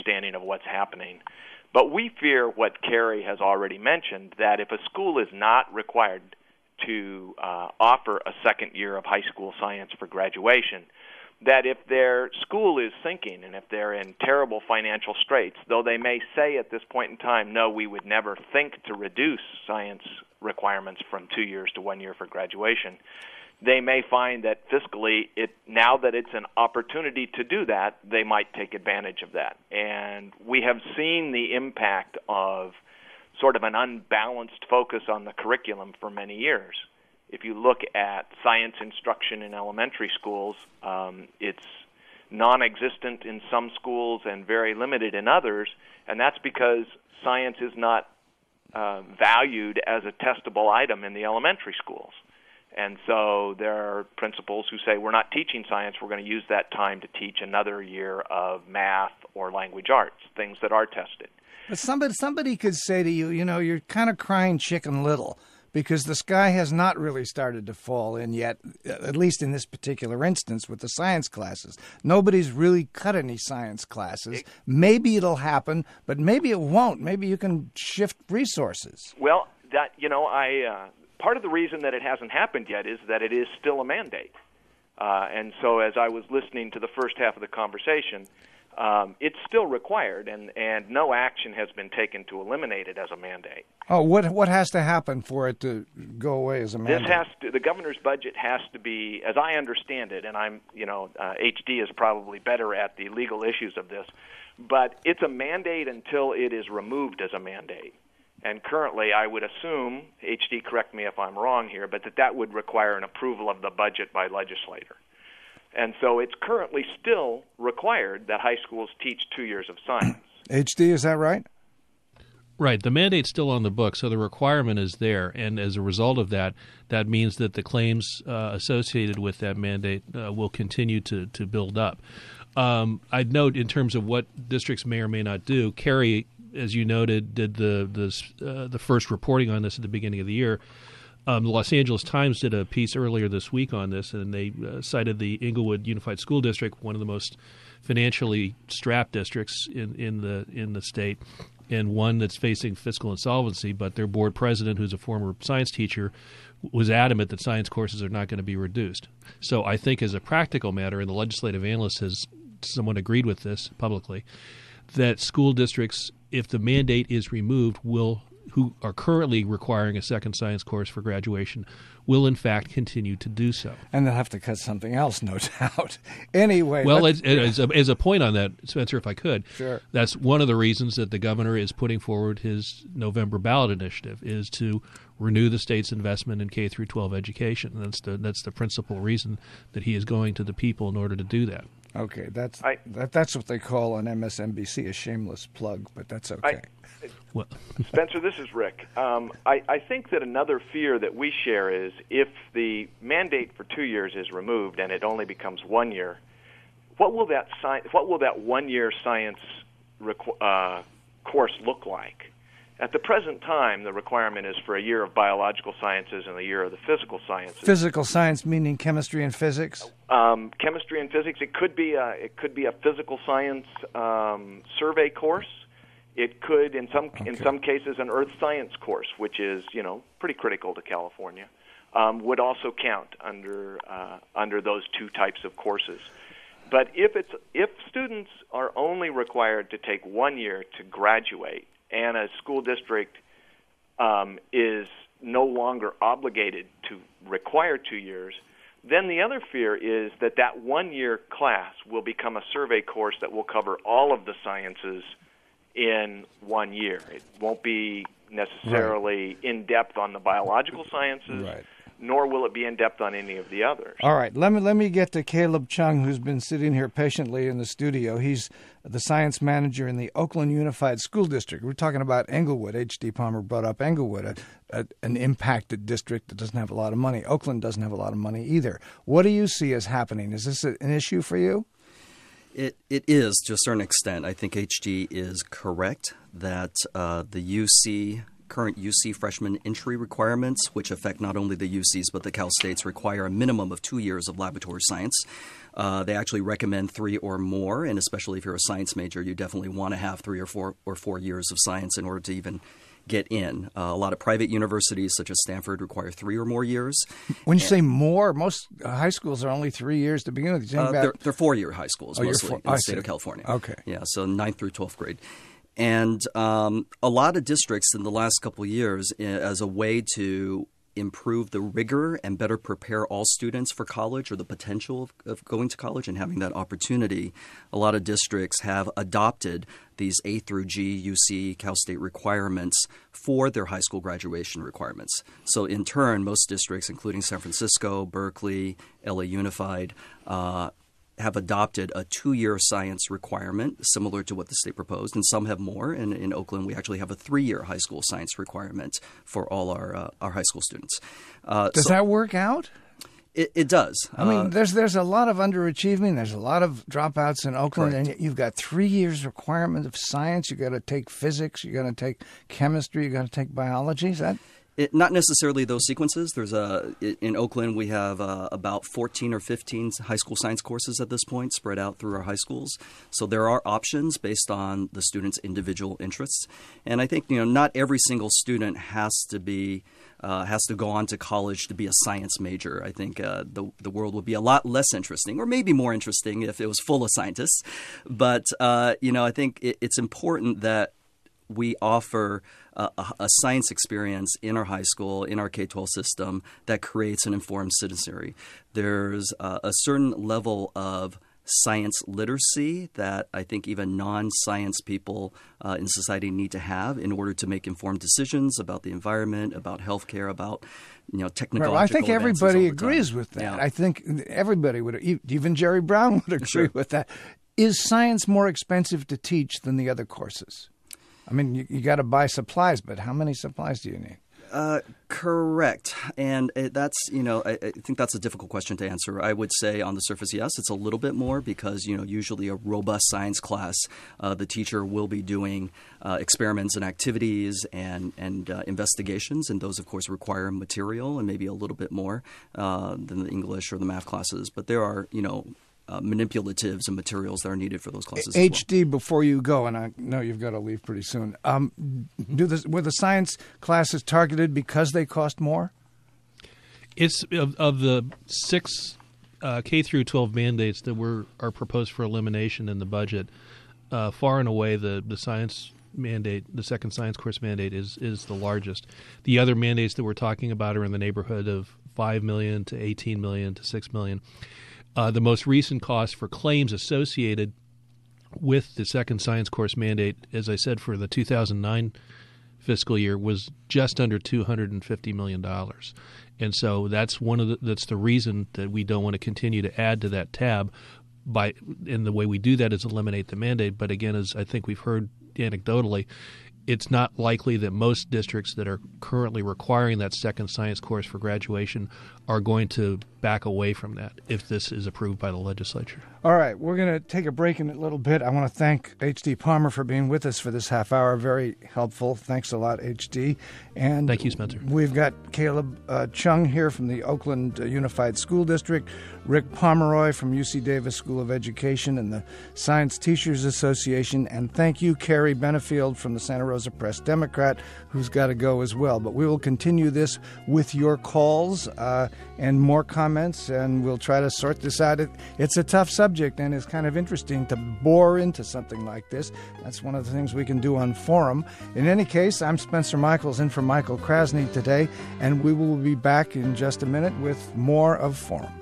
understanding of what's happening. But we fear what Carrie has already mentioned, that if a school is not required to offer a second year of high school science for graduation, that if their school is sinking and if they're in terrible financial straits, though they may say at this point in time, no, we would never think to reduce science requirements from 2 years to 1 year for graduation, they may find that fiscally, now that it's an opportunity to do that, they might take advantage of that. And we have seen the impact of sort of an unbalanced focus on the curriculum for many years. If you look at science instruction in elementary schools, it's non-existent in some schools and very limited in others, and that's because science is not valued as a testable item in the elementary schools. And so there are principals who say, we're not teaching science, we're going to use that time to teach another year of math or language arts, things that are tested. But somebody could say to you, you're kind of crying chicken little, because the sky has not really started to fall in yet, at least in this particular instance with the science classes. Nobody's really cut any science classes. Maybe it'll happen, but maybe it won't. Maybe you can shift resources. Well, part of the reason that it hasn't happened yet is that it is still a mandate. And so as I was listening to the first half of the conversation, it's still required, and no action has been taken to eliminate it as a mandate. Oh, what has to happen for it to go away as a mandate? The governor's budget has to be, as I understand it, and HD is probably better at the legal issues of this, but it's a mandate until it is removed as a mandate. And currently, I would assume, HD, correct me if I'm wrong here, but that would require an approval of the budget by legislator. And so it's currently still required that high schools teach 2 years of science. HD, is that right? Right. The mandate's still on the book, so the requirement is there. And as a result of that, that means that the claims associated with that mandate will continue to build up. I'd note in terms of what districts may or may not do, Carrie, as you noted, did the first reporting on this at the beginning of the year. The Los Angeles Times did a piece earlier this week on this, and they cited the Inglewood Unified School District, one of the most financially strapped districts in the state, and one that's facing fiscal insolvency. But their board president, who's a former science teacher, was adamant that science courses are not going to be reduced. So I think as a practical matter, and the legislative analyst has somewhat agreed with this publicly, that school districts, if the mandate is removed, who are currently requiring a second science course for graduation, will in fact continue to do so. And they'll have to cut something else, no doubt. Anyway. Well, as a point on that, Spencer, if I could, sure. That's one of the reasons that the governor is putting forward his November ballot initiative, is to renew the state's investment in K through 12 education. And that's the principal reason that he is going to the people in order to do that. Okay, that's what they call on MSNBC a shameless plug, but that's okay. Spencer, this is Rick. I think that another fear that we share is if the mandate for 2 years is removed and it only becomes 1 year, what will that 1 year science course look like? At the present time, the requirement is for a year of biological sciences and a year of the physical sciences. Physical science meaning chemistry and physics? Chemistry and physics. It could be a physical science survey course. It could, in some cases, an earth science course, which is pretty critical to California, would also count under those two types of courses. But if students are only required to take 1 year to graduate, and a school district is no longer obligated to require 2 years, then the other fear is that 1 year class will become a survey course that will cover all of the sciences in 1 year. It won't be necessarily in-depth on the biological sciences, nor will it be in-depth on any of the others. All right, let me get to Caleb Chung, who's been sitting here patiently in the studio. He's the science manager in the Oakland Unified School District. We're talking about Englewood. H.D. Palmer brought up Englewood, an impacted district that doesn't have a lot of money. Oakland doesn't have a lot of money either. What do you see as happening? Is this an issue for you? It is, to a certain extent. I think HD is correct that the UC current UC freshman entry requirements, which affect not only the UCs but the Cal States, require a minimum of 2 years of laboratory science. They actually recommend 3 or more, and especially if you're a science major, you definitely want to have 3 or 4 years of science in order to even get in. A lot of private universities, such as Stanford, require 3 or more years. When you say more, most high schools are only 3 years to begin with. They're 4-year high schools, mostly, in the state of California. Okay. Yeah, so 9th through 12th grade. And a lot of districts in the last couple of years, as a way to improve the rigor and better prepare all students for college or the potential of going to college and having that opportunity, a lot of districts have adopted these A through G UC Cal State requirements for their high school graduation requirements. So in turn, most districts, including San Francisco, Berkeley, LA Unified, have adopted a 2-year science requirement, similar to what the state proposed, and some have more. And in Oakland, we actually have a 3-year high school science requirement for all our high school students. Does that work out? It does. I mean, there's a lot of underachieving. There's a lot of dropouts in Oakland, Correct. and you've got 3 years requirement of science. You got to take physics. You got to take chemistry. You got to take biology. Is that? Not necessarily those sequences. In Oakland, we have about 14 or 15 high school science courses at this point spread out through our high schools. So there are options based on the student's individual interests. And I think, not every single student has to go on to college to be a science major. I think the world would be a lot less interesting, or maybe more interesting if it was full of scientists. But, I think it's important that we offer a science experience in our high school, in our K-12 system, that creates an informed citizenry. There's a certain level of science literacy that I think even non-science people in society need to have in order to make informed decisions about the environment, about healthcare, about technological. Right. I think everybody advances all the agrees time. with that. Yeah. I think everybody would, even Jerry Brown would agree Sure. with that. Is science more expensive to teach than the other courses? I mean, you got to buy supplies, but how many supplies do you need? Correct. And that's, I think that's a difficult question to answer. I would say on the surface, yes, it's a little bit more because, usually a robust science class, the teacher will be doing experiments and activities and investigations. And those, of course, require material and maybe a little bit more than the English or the math classes. But there are, manipulatives and materials that are needed for those classes HD, as well. Before you go, and I know you've got to leave pretty soon, were the science classes targeted because they cost more? It's of the 6 K through 12 mandates that are proposed for elimination in the budget, far and away the science mandate, the second science course mandate, is the largest. The other mandates that we're talking about are in the neighborhood of $5 million to $18 million to $6 million. The most recent cost for claims associated with the second science course mandate, as I said, for the 2009 fiscal year was just under $250 million. And so that's that's the reason that we don't want to continue to add to that tab. And the way we do that is eliminate the mandate. But again, as I think we've heard anecdotally, it's not likely that most districts that are currently requiring that second science course for graduation are going to back away from that if this is approved by the legislature. All right, we're going to take a break in a little bit. I want to thank H.D. Palmer for being with us for this half hour. Very helpful. Thanks a lot, H.D. And thank you, Spencer. We've got Caleb Chung here from the Oakland Unified School District, Rick Pomeroy from UC Davis School of Education and the Science Teachers Association, and thank you, Carrie Benefield from the Santa Rosa Press Democrat, who's got to go as well. But we will continue this with your calls and more comments, and we'll try to sort this out. It's a tough subject, and it's kind of interesting to bore into something like this. That's one of the things we can do on Forum. In any case, I'm Spencer Michaels in for Michael Krasny today, and we will be back in just a minute with more of Forum.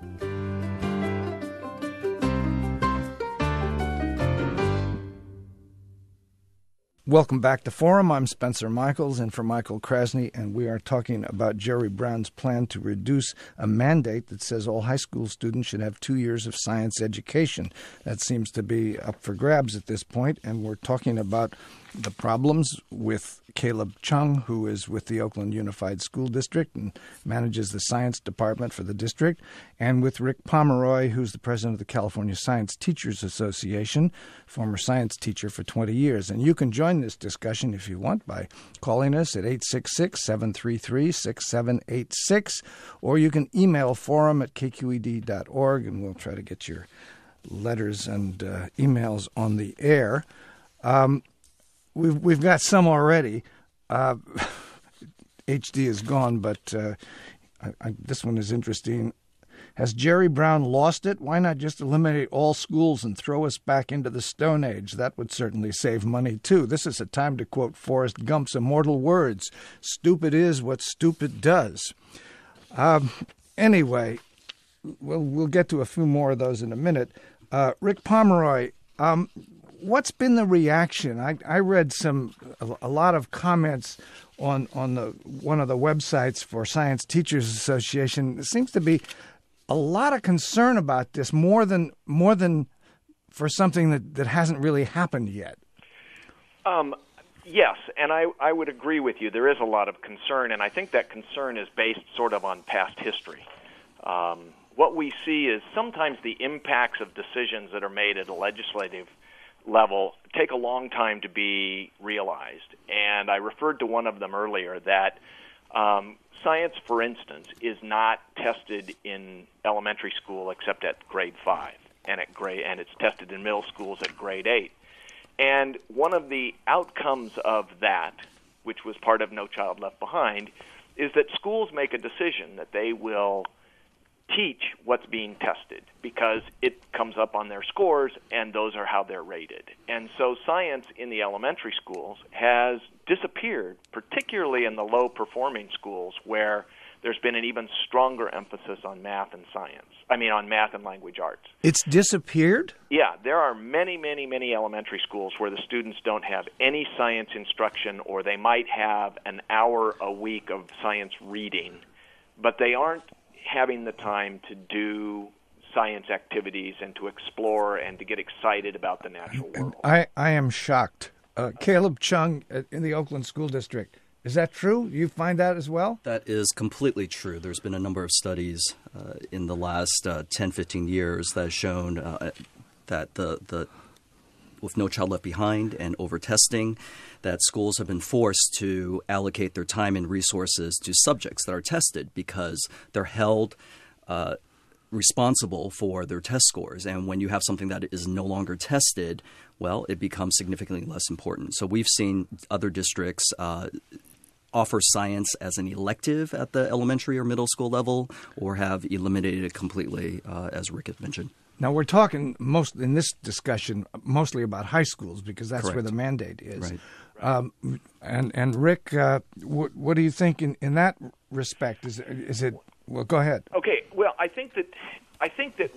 Welcome back to Forum. I'm Spencer Michaels in for Michael Krasny, and we are talking about Jerry Brown's plan to reduce a mandate that says all high school students should have 2 years of science education. That seems to be up for grabs at this point, and we're talking about the problems with Caleb Chung, who is with the Oakland Unified School District and manages the science department for the district, and with Rick Pomeroy, who's the president of the California Science Teachers Association, former science teacher for 20 years. And you can join join this discussion if you want by calling us at 866-733-6786, or you can email forum@kqed.org, and we'll try to get your letters and emails on the air. We've got some already. HD is gone, but this one is interesting. Has Jerry Brown lost it? Why not just eliminate all schools and throw us back into the Stone Age? That would certainly save money, too. This is a time to quote Forrest Gump's immortal words, "Stupid is what stupid does." Anyway, we'll get to a few more of those in a minute. Rick Pomeroy, what's been the reaction? I read a lot of comments on one of the websites for Science Teachers Association. There seems to be a lot of concern about this, more than for something that hasn't really happened yet. Yes, and I would agree with you. There is a lot of concern, and I think that concern is based sort of on past history. What we see is sometimes the impacts of decisions that are made at a legislative level take a long time to be realized. And I referred to one of them earlier, that science, for instance, is not tested in elementary school except at grade 5, and it's tested in middle schools at grade 8. And one of the outcomes of that, which was part of No Child Left Behind, is that schools make a decision that they will teach what's being tested because it comes up on their scores, and those are how they're rated. And so science in the elementary schools has disappeared, particularly in the low-performing schools where there's been an even stronger emphasis on math and on math and language arts. It's disappeared? Yeah, there are many, many, many elementary schools where the students don't have any science instruction, or they might have an hour a week of science reading, but they aren't having the time to do science activities and to explore and to get excited about the natural world. I am shocked. Caleb Chung in the Oakland School District. Is that true? You find that as well? That is completely true. There's been a number of studies in the last 10, 15 years that have shown that with No Child Left Behind and over-testing, that schools have been forced to allocate their time and resources to subjects that are tested because they're held responsible for their test scores. And when you have something that is no longer tested, well, it becomes significantly less important. So we've seen other districts offer science as an elective at the elementary or middle school level, or have eliminated it completely, as Rick had mentioned. Now, we're talking in this discussion mostly about high schools because that's Correct. Where the mandate is. Right. And Rick, what do you think in that respect? Is it? Well, go ahead. Okay. Well, I think that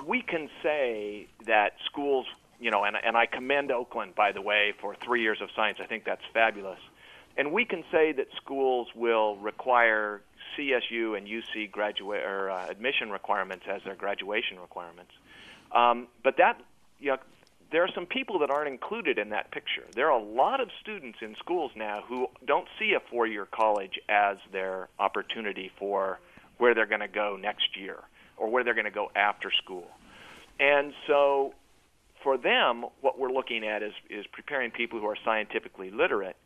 we can say that schools, and I commend Oakland, by the way, for 3 years of science. I think that's fabulous. And we can say that schools will require CSU and UC admission requirements as their graduation requirements. But that, there are some people that aren't included in that picture. There are a lot of students in schools now who don't see a four-year college as their opportunity for where they're going to go next year or where they're going to go after school. And so for them, what we're looking at is preparing people who are scientifically literate.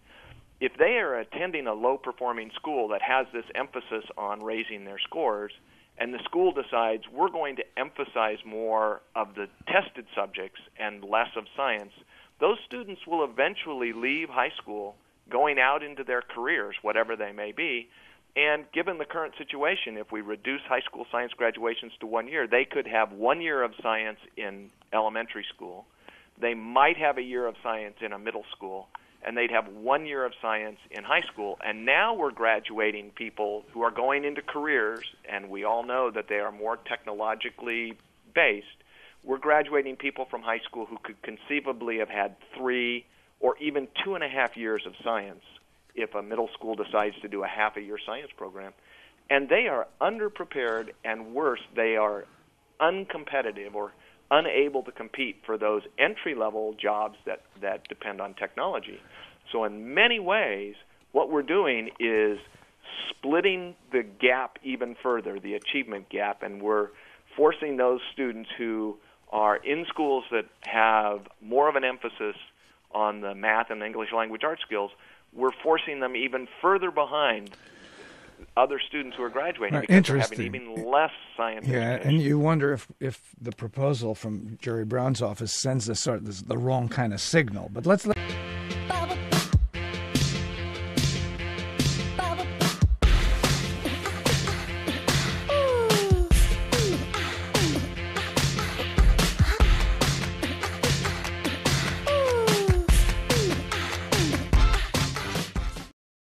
If they are attending a low-performing school that has this emphasis on raising their scores, and the school decides we're going to emphasize more of the tested subjects and less of science, those students will eventually leave high school going out into their careers, whatever they may be. And given the current situation, if we reduce high school science graduations to 1 year, they could have 1 year of science in elementary school. They might have a year of science in a middle school, and they'd have 1 year of science in high school. And now we're graduating people who are going into careers, and we all know that they are more technologically based. We're graduating people from high school who could conceivably have had 3 or even 2.5 years of science if a middle school decides to do a half-a-year science program. And they are underprepared, and worse, they are uncompetitive or unable to compete for those entry-level jobs that depend on technology. So in many ways, what we're doing is splitting the gap even further, the achievement gap, and we're forcing those students who are in schools that have more of an emphasis on the math and English language arts skills, we're forcing them even further behind other students who are graduating because they're having even less science education. And you wonder if the proposal from Jerry Brown's office sends the wrong kind of signal. But let's